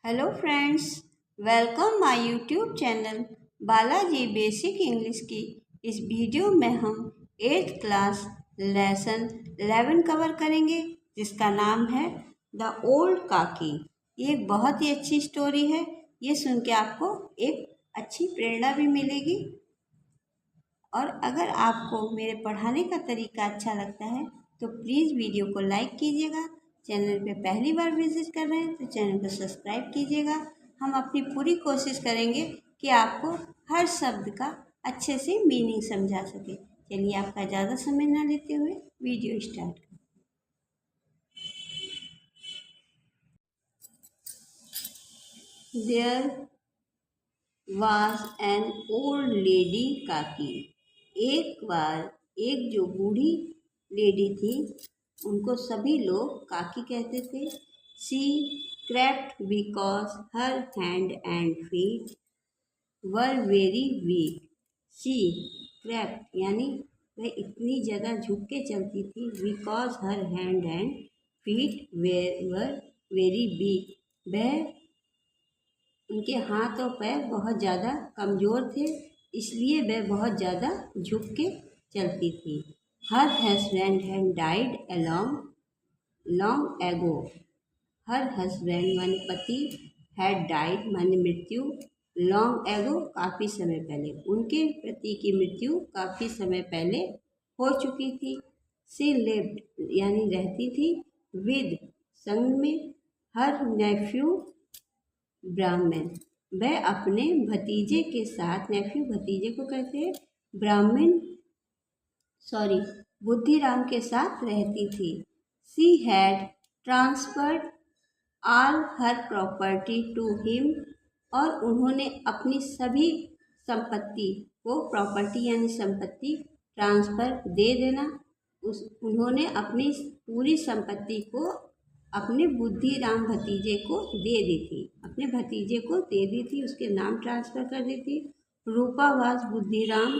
Hello friends, welcome my YouTube channel Balaji basic English की। इस video में हम 8th क्लास लेसन 11 कवर करेंगे, जिसका नाम है द ओल्ड काकी। ये एक बहुत ही अच्छी स्टोरी है। ये सुन के आपको एक अच्छी प्रेरणा भी मिलेगी। और अगर आपको मेरे पढ़ाने का तरीका अच्छा लगता है तो प्लीज़ वीडियो को लाइक कीजिएगा। चैनल पे पहली बार विजिट कर रहे हैं तो चैनल को सब्सक्राइब कीजिएगा। हम अपनी पूरी कोशिश करेंगे कि आपको हर शब्द का अच्छे से मीनिंग समझा सके। चलिए, आपका ज़्यादा समय ना लेते हुए वीडियो स्टार्ट करें। There was an old lady Kaki. एक बार एक जो बूढ़ी लेडी थी, उनको सभी लोग काकी कहते थे। She crept because her hand and feet were very weak. She crept यानी वह इतनी जगह झुक के चलती थी। Because her hand and feet were very weak, वह उनके हाथ और पैर बहुत ज़्यादा कमज़ोर थे, इसलिए वह बहुत ज़्यादा झुक के चलती थी। Her husband had died long ago. Her husband माने पति, हैड डाइड माने मृत्यु, लॉन्ग एगो काफ़ी समय पहले। उनके पति की मृत्यु काफ़ी समय पहले हो चुकी थी। सी लिव्ड यानी रहती थी, विद संग में, हर नेफ्यू ब्राह्मण, वह अपने भतीजे के साथ, नेफ्यू भतीजे को कहते हैं, ब्राह्मण बुद्धिराम के साथ रहती थी। She had transferred all her property to him, और उन्होंने अपनी सभी संपत्ति को, प्रॉपर्टी यानी संपत्ति, ट्रांसफर दे देना, उन्होंने अपनी पूरी संपत्ति को अपने बुद्धिराम भतीजे को दे दी थी। अपने भतीजे को दे दी थी, उसके नाम ट्रांसफ़र कर दी थी। Rupa was Budhiram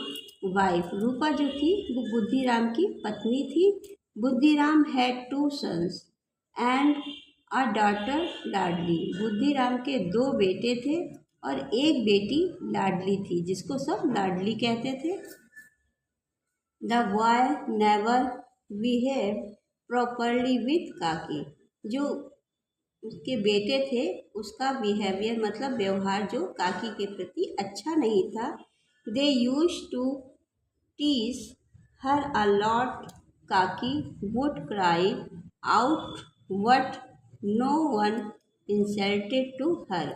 wife. रूपा जो थी वो बुद्धिराम की पत्नी थी। Budhiram had 2 sons and a daughter Ladli. Budhiram के 2 बेटे थे और एक बेटी लाडली थी, जिसको सब लाडली कहते थे। The boy never behave properly with काकी। जो उसके बेटे थे, उसका बिहेवियर मतलब व्यवहार जो काकी के प्रति अच्छा नहीं था। They used to tease her a lot. Kaki would cry out what no one insulted to her.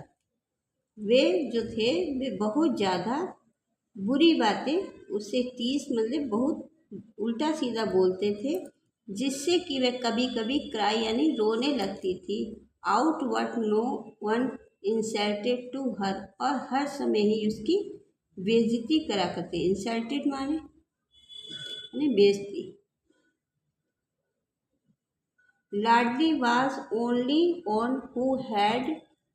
वे जो थे वे बहुत ज़्यादा बुरी बातें उससे टीस मतलब बहुत उल्टा सीधा बोलते थे, जिससे कि वह कभी कभी क्राई यानी रोने लगती थी। Out what no one insulted to her, और हर समय ही उसकी बेइज्जती करा करते। इंसल्टेड माने बेइज्जती। Ladli was only one who had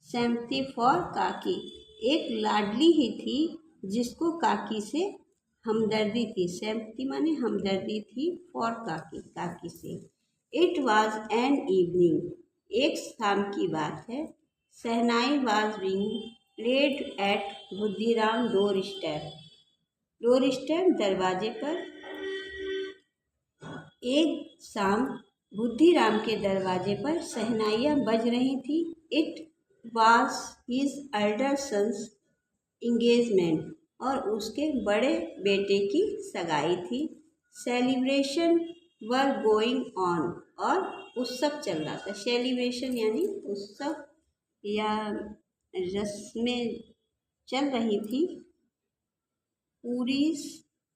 sympathy for Kaki. एक लाडली ही थी जिसको काकी से हमदर्दी थी। सिंपैथी माने हमदर्दी थी, फॉर काकी से। इट वाज एन इवनिंग, एक शाम की बात है। Shehnai was being played at Budhiram doorstep. दरवाजे पर एक शाम बुद्धिराम के दरवाजे पर शहनाइयाँ बज रही थी। It was his elder son's engagement, और उसके बड़े बेटे की सगाई थी। सेलिब्रेशन वर गोइंग ऑन, और उत्सव चल रहा था। सेलिब्रेशन यानी उत्सव या रस्में चल रही थी। पूरीज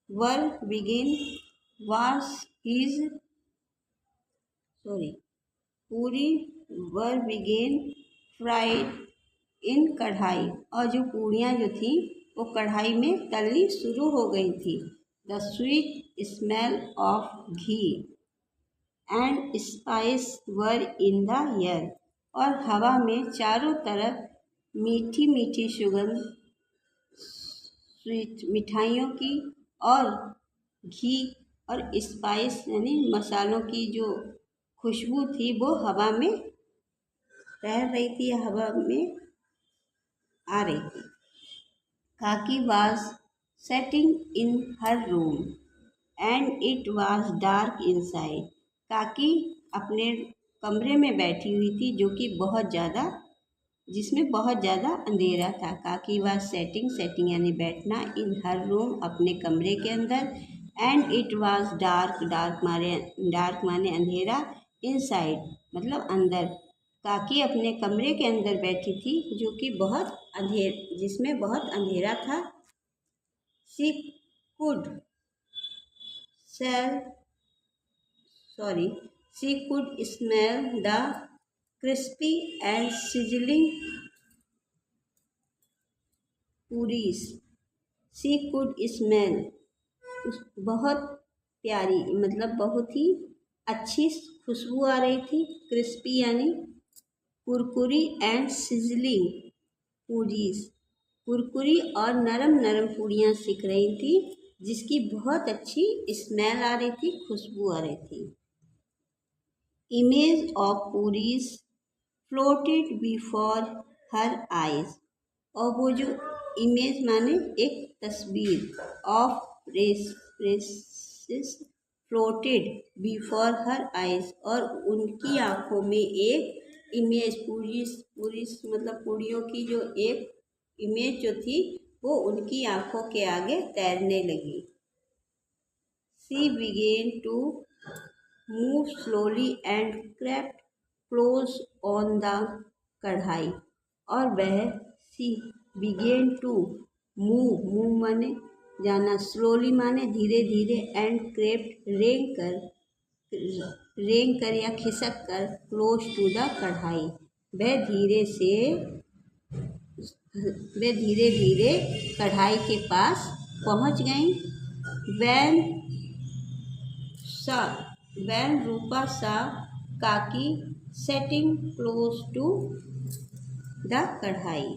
वर बिगिन वाज हिज पूरी वर बिगेन फ्राइड इन कढ़ाई, और जो पूड़ियाँ जो थी वो कढ़ाई में तलनी शुरू हो गई थी। The sweet smell of ghee and spice were in the air, और हवा में चारों तरफ मीठी मीठी सुगंध, स्वीट मिठाइयों की, और घी और स्पाइस यानी मसालों की जो खुशबू थी वो हवा में रह रही थी, हवा में आ रही थी। काकी was sitting in her room and it was dark inside. काकी अपने कमरे में बैठी हुई थी जो कि जिसमें बहुत ज़्यादा अंधेरा था। काकी was सेटिंग यानी बैठना, इन हर रूम अपने कमरे के अंदर, एंड इट was डार्क माने अंधेरा, इनसाइड मतलब अंदर। काकी अपने कमरे के अंदर बैठी थी जो कि जिसमें बहुत अंधेरा था। She could sell sorry she could smell the crispy and sizzling puris. She could smell, बहुत प्यारी मतलब बहुत ही अच्छी खुशबू आ रही थी। क्रिस्पी यानी कुरकुरी, एंड सिजलिंग पूरीज, कुरकुरी और नरम नरम पूड़ियाँ सिक रही थी जिसकी बहुत अच्छी स्मेल आ रही थी, खुशबू आ रही थी। Image of puris floated before her eyes, और वो जो इमेज माने एक तस्वीर, of races floated before her eyes, और उनकी आंखों में एक इमेज पूरी मतलब पूड़ियों की जो एक इमेज जो थी वो उनकी आंखों के आगे तैरने लगी। She began to move slowly and crept close on the kadhai, और वह सी बिगेन टू मूव माने जाना, स्लोली माने धीरे धीरे, एंड क्रेप्ट रेंग कर या खिसक कर, क्लोज टू द कढ़ाई वह धीरे धीरे कढ़ाई के पास पहुंच गई। वैन रूपा सा काकी सेटिंग क्लोज टू द कढ़ाई,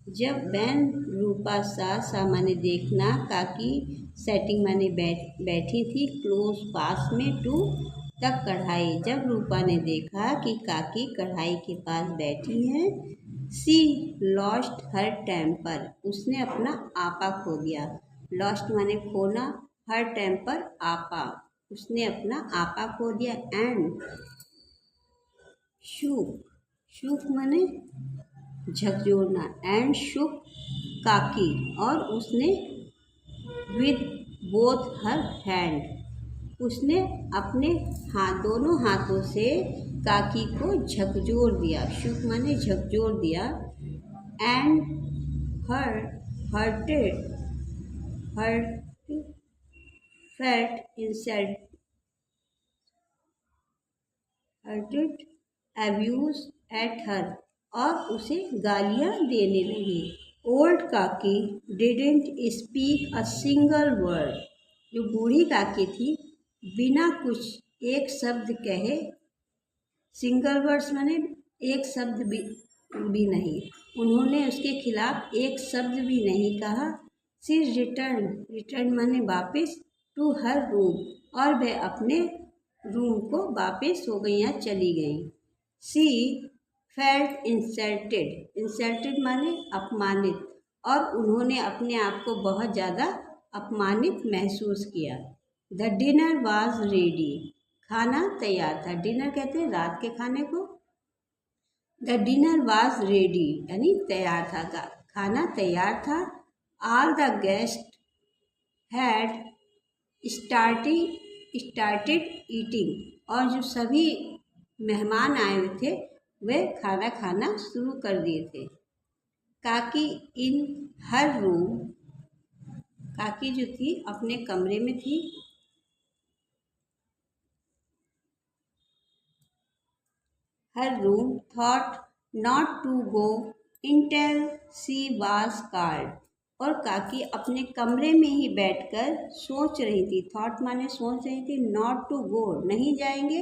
जब वैन रूपा सा माने देखना, काकी सेटिंग माने बैठी थी, क्लोज पास में, टू द कढ़ाई जब रूपा ने देखा कि काकी कढ़ाई के पास बैठी हैं। सी लॉस्ट हर टेम्पर, उसने अपना आपा खो दिया। लॉस्ट माने खोना, हर टेम्पर आपा, उसने अपना आपा खो दिया। एंड शूक माने झकझोरना, एंड शुक काकी, और उसने विद बोथ हर हैंड, उसने अपने दोनों हाथों से काकी को झकझोर दिया। शुक माने झकझोर दिया। And hurted abuse at her, और उसे गालियाँ देने लगी। ओल्ड काकी didn't speak a single word, जो बूढ़ी काकी थी बिना कुछ एक शब्द कहे, सिंगल वर्ड्स माने एक शब्द भी नहीं, उन्होंने उसके खिलाफ एक शब्द भी नहीं कहा। सी रिटर्न माने वापस, टू हर रूम, और वह अपने रूम को वापस हो गई या चली गई। सी फेल्ट इंसल्टेड माने अपमानित, और उन्होंने अपने आप को बहुत ज़्यादा अपमानित महसूस किया। द डिनर वॉज रेडी, खाना तैयार था। डिनर कहते हैं रात के खाने को। द डिनर वॉज रेडी यानी तैयार था, खाना तैयार था। All the guest had started eating, और जो सभी मेहमान आए हुए थे वे खाना खाना शुरू कर दिए थे। काकी इन हर रूम, काकी जो थी अपने कमरे में थी। Her room thought not to go until she was called, और काकी अपने कमरे में ही बैठकर सोच रही थी। थॉट माने सोच रही थी, नॉट टू गो नहीं जाएंगे,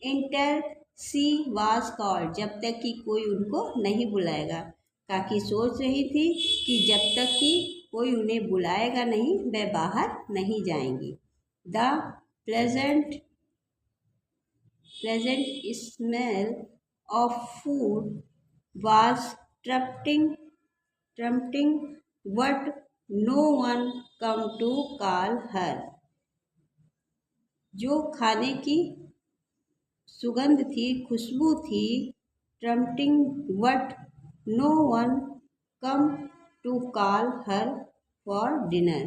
इंटिल सी वाज कॉल्ड जब तक कि कोई उनको नहीं बुलाएगा। काकी सोच रही थी कि जब तक कि कोई उन्हें बुलाएगा नहीं वह बाहर नहीं जाएंगी। The pleasant smell of food was tempting tempting what no one come to call her, जो खाने की सुगंध थी, खुशबू थी। tempting what no one come to call her for dinner,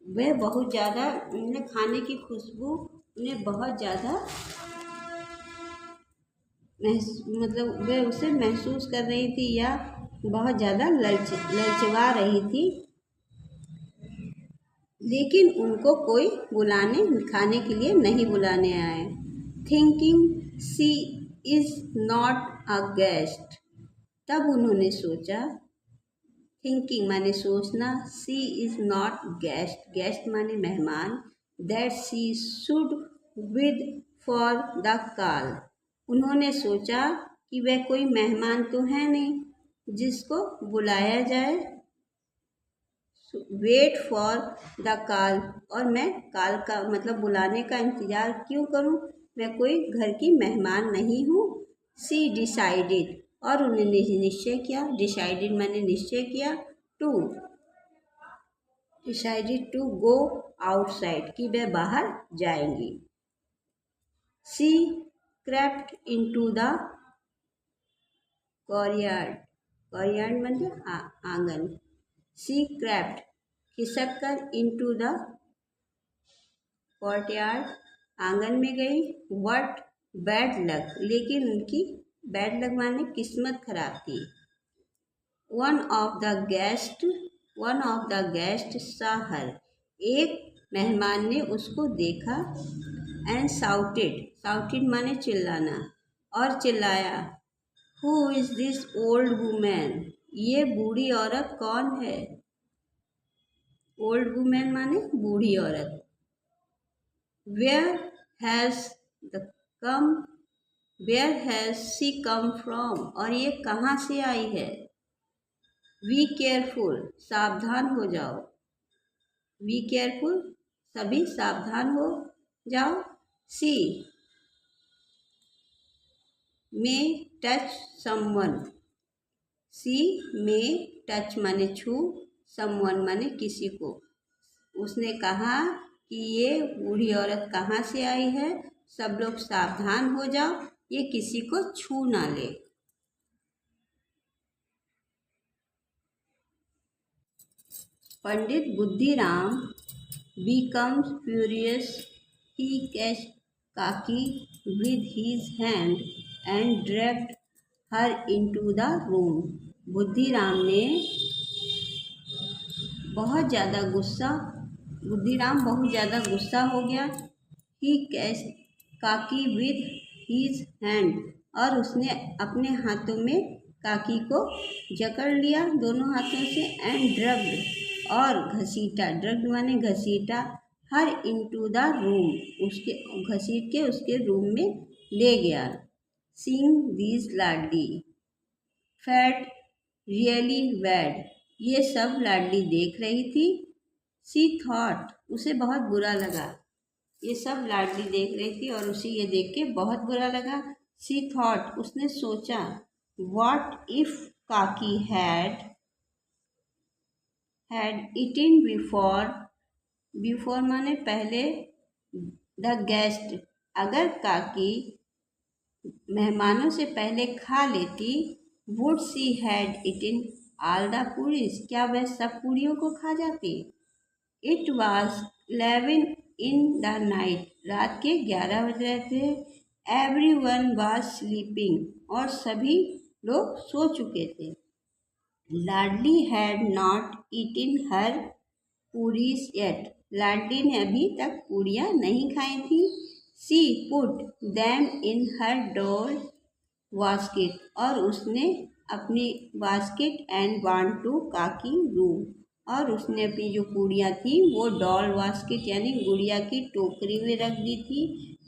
वह बहुत ज़्यादा उन्हें खाने की खुशबू उन्हें बहुत ज़्यादा मतलब वे उसे महसूस कर रही थी या बहुत ज़्यादा ललचवा रही थी, लेकिन उनको कोई बुलाने खाने के लिए नहीं बुलाने आए। Thinking she is not a guest, तब उन्होंने सोचा, थिंकिंग माने सोचना, she is not guest, guest माने मेहमान, that she should wait for the call, उन्होंने सोचा कि वह कोई मेहमान तो है नहीं जिसको बुलाया जाए। वेट फॉर द कॉल, और मैं कॉल का मतलब बुलाने का इंतज़ार क्यों करूं, मैं कोई घर की मेहमान नहीं हूँ। सी डिसाइडेड, और उन्होंने निश्चय किया, डिसाइडेड मैंने निश्चय किया, to decided to go outside, कि वह बाहर जाएंगी। सी crept into the courtyard, courtyard मतलब आंगन। सी crept खिसक कर into the courtyard, आंगन में गई। what bad luck, लेकिन उनकी बैड लक माने किस्मत खराब थी। one of the guest saw her, एक मेहमान ने उसको देखा। एंड साउटेड माने चिल्लाना, और चिल्लाया, who is this old women, ये बूढ़ी औरत कौन है। ओल्ड वुमेन माने बूढ़ी औरत। Where has she come from, और ये कहाँ से आई है। बी केयरफुल, सावधान हो जाओ। बी केयरफुल, सभी सावधान हो जाओ। सी मे टच समवन, सी मे टच माने छू, समवन माने किसी को। उसने कहा कि ये बूढ़ी औरत कहाँ से आई है, सब लोग सावधान हो जाओ, ये किसी को छू ना ले। पंडित Buddhiram becomes furious. He catched Kaki with his hand and dragged her into the room. Buddhiram बहुत ज़्यादा गुस्सा हो गया। He catched Kaki with his hand, और उसने अपने हाथों में काकी को जकड़ लिया दोनों हाथों से। एंड ड्रग्ड, और घसीटा, ड्रग्ड माने घसीटा। हर इनटू द रूम, उसके घसीट के उसके रूम में ले गया। Seeing these Ladli felt really bad, ये सब लाडली देख रही थी। सी थॉट, उसे बहुत बुरा लगा, ये सब लाडली देख रही थी और उसे ये देख के बहुत बुरा लगा। सी थॉट, उसने सोचा, व्हाट इफ काकी हैड eaten before माने पहले, द गेस्ट, अगर काकी मेहमानों से पहले खा लेती। Would she had eaten all the puris, क्या वह सब पूरियों को खा जाती। It was 11 in the night, रात के 11 बज रहे थे। एवरीवन वॉज स्लीपिंग, और सभी लोग सो चुके थे। Ladli had not eaten her puris yet, Ladli ने अभी तक पूरियाँ नहीं खाई थी। सी पुट दैम इन हर डोल बास्केट, और उसने अपनी बास्केट एंड वांट टू काकी रूम, और उसने अपनी जो पूरियाँ थी वो डॉल बास्केट यानी गुड़िया की टोकरी में रख दी थी।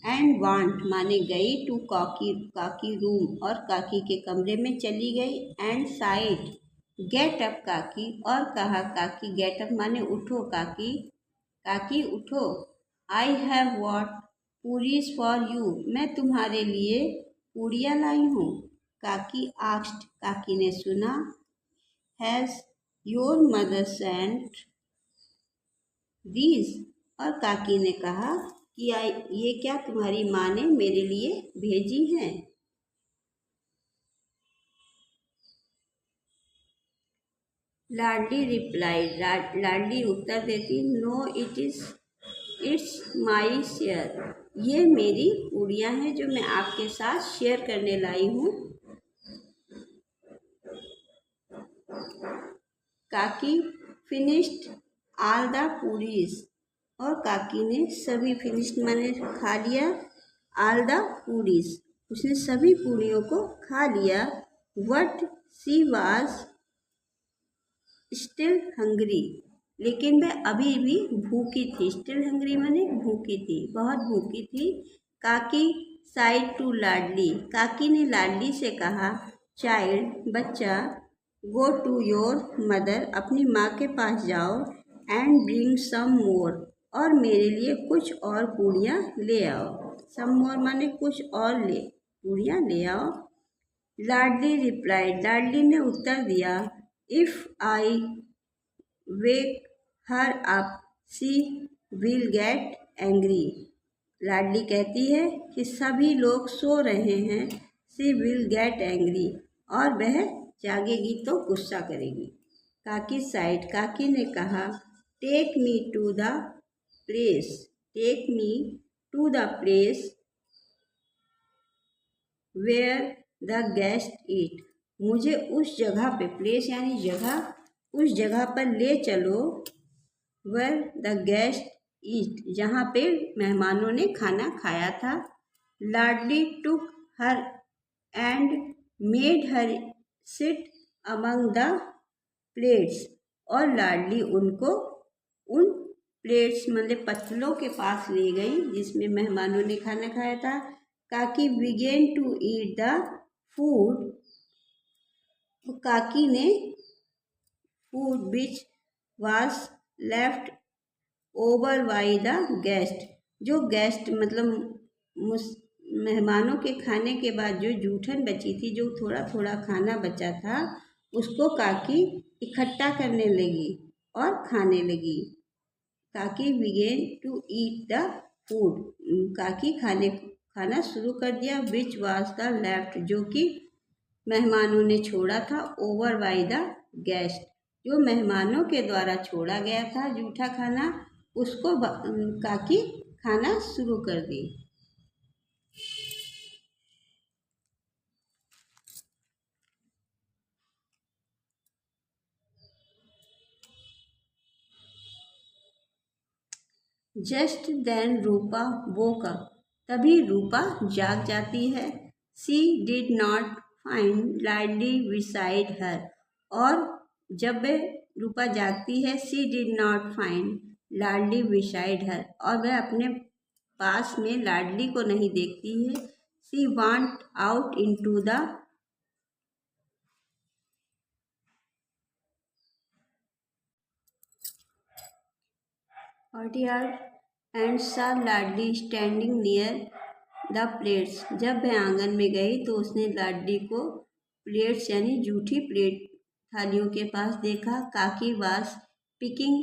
एंड वांट माने गई, टू काकी रूम, और काकी के कमरे में चली गई। एंड साइड गेट अप काकी, और कहा काकी, गेट अप माने उठो काकी, काकी उठो। I have what puris for you, मैं तुम्हारे लिए पूड़ियाँ लाई हूँ। काकी आस्क्ड, काकी ने सुना। Has your mother sent these. और काकी ने कहा कि ये क्या तुम्हारी माँ ने मेरे लिए भेजी हैं। लाडली रिप्लाइड, लाडली उत्तर देती, नो इट्स माई शेयर। ये मेरी पूड़ियाँ हैं जो मैं आपके साथ शेयर करने लाई हूँ। काकी फिनिश्ड ऑल द पूरीज। और काकी ने सभी फिनिश्ड माने खा लिया, ऑल द पूरीज उसने सभी पूरियों को खा लिया। What she was still hungry, लेकिन वह अभी भी भूखी थी। स्टिल हंग्री माने भूखी थी, बहुत भूखी थी। काकी साइड टू लाडली, काकी ने लाडली से कहा, चाइल्ड बच्चा, गो टू योर मदर, अपनी माँ के पास जाओ, एंड ब्रिंग सम मोर, और मेरे लिए कुछ और पूड़ियाँ ले आओ। सम मोर माने कुछ और पूड़ियाँ ले आओ। लाडली रिप्लाइड, लाडली ने उत्तर दिया, if I wake her up she will get angry. Ladli कहती है कि सभी लोग सो रहे हैं, शी विल गेट एंग्री, और वह जागेगी तो गुस्सा करेगी। काकी साइड, काकी ने कहा, take me to the place, take me to the place where the guest eat, मुझे उस जगह पे, प्लेस यानी जगह, उस जगह पर ले चलो, वेयर द गेस्ट ईट, जहाँ पे मेहमानों ने खाना खाया था। Ladli took her and made her sit among the plates, और लाडली उनको उन प्लेट्स मतलब पत्तलों के पास ले गई जिसमें मेहमानों ने खाना खाया था। Kaki began to eat the food, Kaki ने food which was left over by the guest, जो गेस्ट मतलब मेहमानों के खाने के बाद जो जूठन बची थी, जो थोड़ा थोड़ा खाना बचा था, उसको काकी इकट्ठा करने लगी और खाने लगी। Kaki began to eat the food, Kaki खाना शुरू कर दिया। विच वाज द लेफ्ट, जो कि मेहमानों ने छोड़ा था, ओवर बाय द गेस्ट, जो मेहमानों के द्वारा छोड़ा गया था जूठा खाना, उसको काकी खाना शुरू कर दी। Just then Rupa woke up, तभी रूपा जाग जाती है। She did not find Ladli beside her, और जब वह रूपा जागती है, she did not find Ladli beside her, और वह अपने पास में लाडली को नहीं देखती है। सी want out into the courtyard and saw Ladli standing near the plates, जब वह आंगन में गई तो उसने लाडली को प्लेट्स यानी जूठी प्लेट थालियों के पास देखा। काकी was picking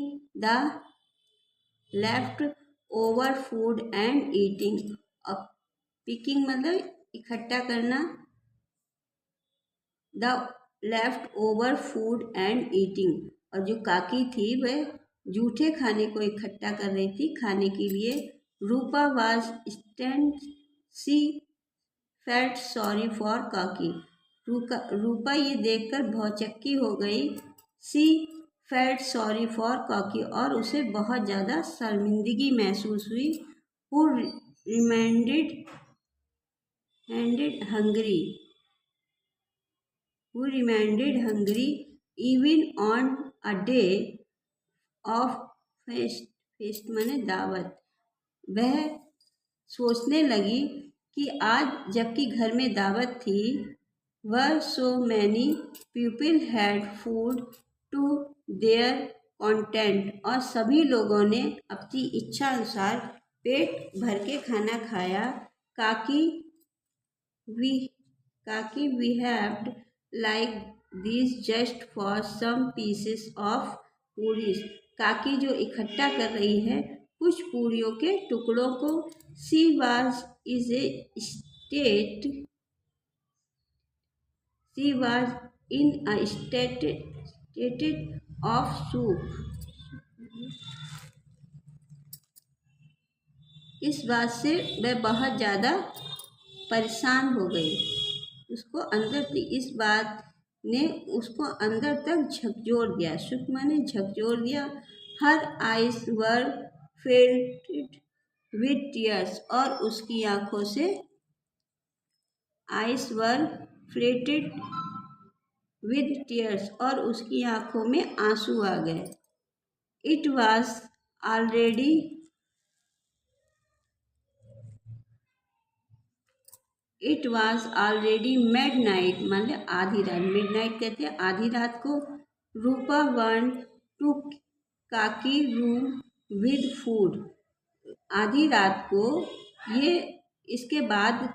the left over food and eating, अब पिकिंग मतलब इकट्ठा करना, the left over food and eating, और जो काकी थी वह जूठे खाने को इकट्ठा कर रही थी खाने के लिए। Rupa was stand, she felt sorry for Kaki, Rupa ये देखकर भौचक्की हो गई। सी फेल्ट सॉरी फॉर काकी, और उसे बहुत ज़्यादा शर्मिंदगी महसूस हुई। Who reminded hungry, who remained hungry even on a day of feast माने दावत, वह सोचने लगी कि आज जबकि घर में दावत थी, वह so many people had food to their content, और सभी लोगों ने अपनी इच्छा अनुसार पेट भर के खाना खाया। काकी behaved like these just for some pieces of puris. काकी जो इकट्ठा कर रही है कुछ पूरियों के टुकड़ों को। She was is a state she was in a state of soup। इस बात से वह बहुत ज़्यादा परेशान हो गई। उसको अंदर थी, इस बात ने उसको अंदर तक झकझोर दिया। सुख माने झकझोर दिया। Her eyes were filled with tears, और उसकी आंखों से आइज वर फ्लेटेड विद टीयर्स, और उसकी आंखों में आंसू आ गए। It was already it was already mid night, मतलब आधी रात। मिड नाइट कहते हैं आधी रात को। रूपा वन टू काकी रूम विद फूड। आधी रात को ये, इसके बाद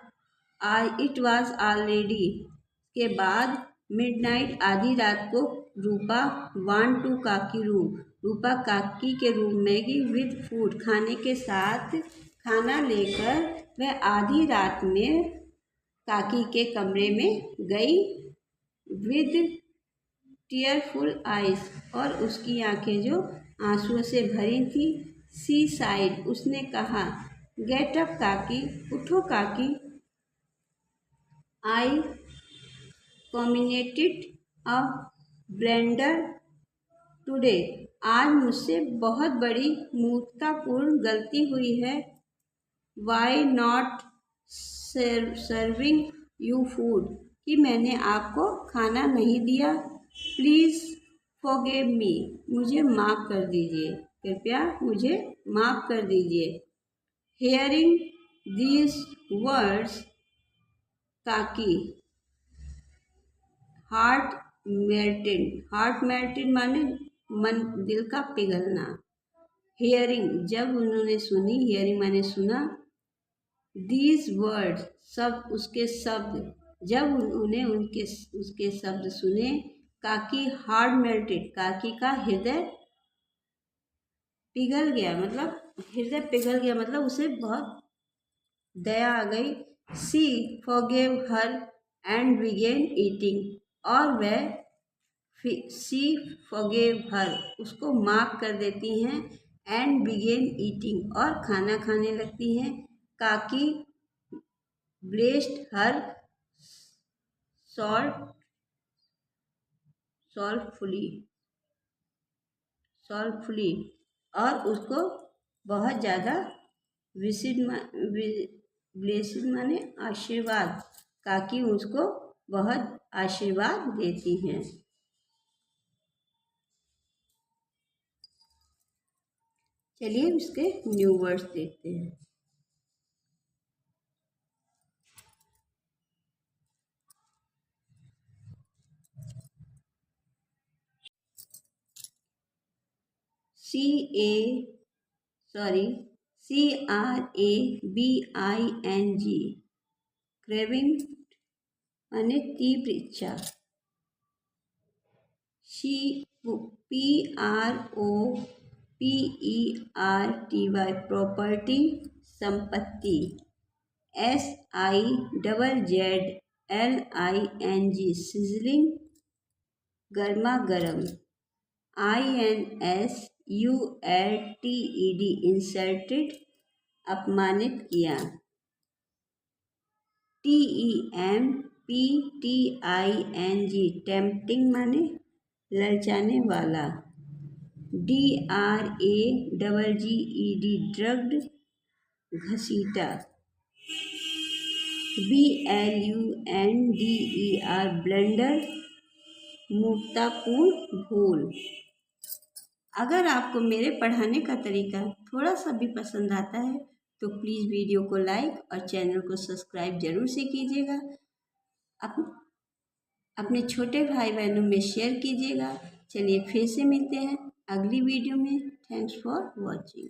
इट वॉज ऑलरेडी के बाद मिडनाइट आधी रात को रूपा वन टू काकी रूम, रूपा काकी के रूम में गई विद फूड, खाने के साथ खाना लेकर वह आधी रात में काकी के कमरे में गई। विद टीयरफुल आइज, और उसकी आंखें जो आंसुओं से भरी थी। सी साइड, उसने कहा। गेट अप काकी, उठो काकी। आई कॉम्बिनेटेड अ ब्लेंडर टुडे, आज मुझसे बहुत बड़ी मूर्खतापूर्ण गलती हुई है। Why not serving you food, कि मैंने आपको खाना नहीं दिया। प्लीज़ फॉरगिव मी, मुझे माफ़ कर दीजिए, कृपया मुझे माफ़ कर दीजिए। हियरिंग दीज वर्ड्स काकी हार्ट मेल्टेड माने मन, दिल का पिघलना। हियरिंग, जब उन्होंने सुनी, हियरिंग माने सुना। दीज वर्ड्स, सब उसके शब्द, जब उन्होंने उसके शब्द सुने। काकी हार्ट मेल्टेड, काकी का हृदय पिघल गया, मतलब हृदय पिघल गया, मतलब उसे बहुत दया आ गई। She forgive her and began eating, और वह सी फॉरगिव हर, उसको माफ़ कर देती हैं। एंड बिगेन ईटिंग, और खाना खाने लगती हैं। काकी ब्लेस्ड हर सॉल्फुली, और उसको बहुत ज़्यादा ब्लेसिड माने आशीर्वाद, काकी उसको बहुत आशीर्वाद देती हैं। चलिए इसके न्यू वर्ड्स देखते हैं। CRABING, क्रेविंग माने तीव्र इच्छा। PROPERTY, प्रॉपर्टी संपत्ति। SIZZLING, सिजलिंग गर्मा गर्म। INSULTED, इंसल्टेड अपमानित किया। TEMPTING, टेम्पटिंग माने ललचाने वाला। DRAGGED, ड्रग्ड घसीटा। BLUNDER, ब्लेंडर मूर्खतापूर्ण भूल। अगर आपको मेरे पढ़ाने का तरीका थोड़ा सा भी पसंद आता है तो प्लीज़ वीडियो को लाइक और चैनल को सब्सक्राइब ज़रूर से कीजिएगा। अपने छोटे भाई बहनों में शेयर कीजिएगा। चलिए फिर से मिलते हैं अगली वीडियो में। Thanks for watching.